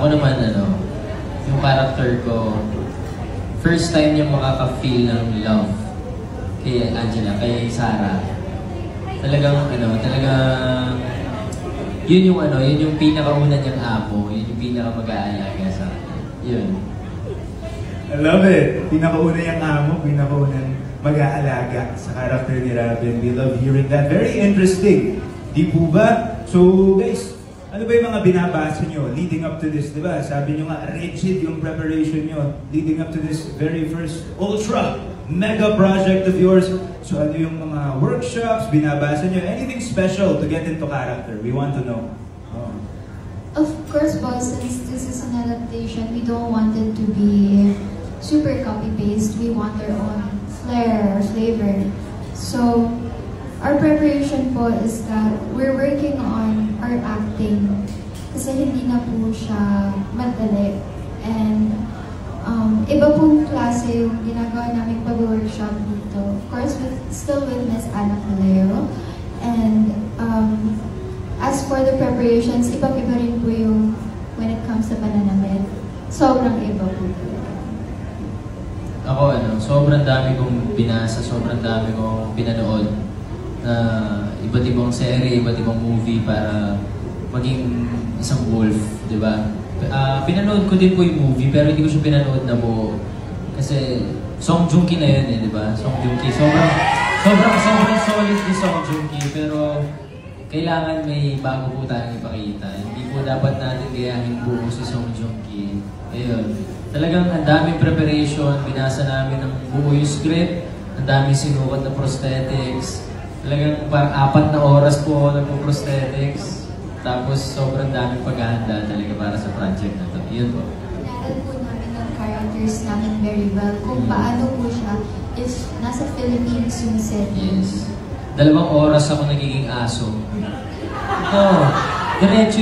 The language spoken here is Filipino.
naman, yung character ko, first time niya makaka-feel ng love kay Angela, kay Sarah. Talagang, yun yung pinakauna niyang apo, yun yung pinaka-mag-aalaga sa akin. Yun. I love it! Pinakauna niyang amo, pinakaunang mag-aalaga sa character ni Robin. We love hearing that. Very interesting. Di po ba? So, guys, ano ba yung mga binabasa nyo leading up to this, di ba? Sabi nyo nga, rigid yung preparation nyo leading up to this very first ultra mega project of yours. So ano yung mga workshops, binabasa nyo? Anything special to get into character? We want to know. Oh. Of course, boss, since this is an adaptation, we don't want it to be super copy-paste. We want our own flair, flavor. So, our preparation po is that we're working on our acting kasi hindi na po siya madali. And iba pong klase yung ginagawa namin pag-workshop dito. Of course, still with Miss Ana Calero. And as for the preparations, ibang-iba rin po yung when it comes to Pananamit. Sobrang iba po. Ako, sobrang dami kong binasa, sobrang dami kong pinanood na iba't ibang serye, iba't ibang movie para maging isang wolf, di ba? Pinanood ko din po yung movie, pero hindi ko siya pinanood na buo. Kasi Song Joong Ki na yun di ba? Song Joong Ki. Sobrang solid ni Song Joong Ki, pero kailangan may bago po tayong ipakita. Hindi po dapat natin gayahin buo si Song Joong Ki. Ayun. Talagang ang daming preparation, binasa namin ng buo yung script, ang daming sinukat na prosthetics. Talagang parang 4 na oras po nagpo-prosthetics. Tapos sobrang daming paghahanda talaga para sa project na to. Yun po. Naral po namin ng characters namin very well kung paano po siya if nasa Philippines yung setting. Yes. 2 oras ako nagiging aso. Diretso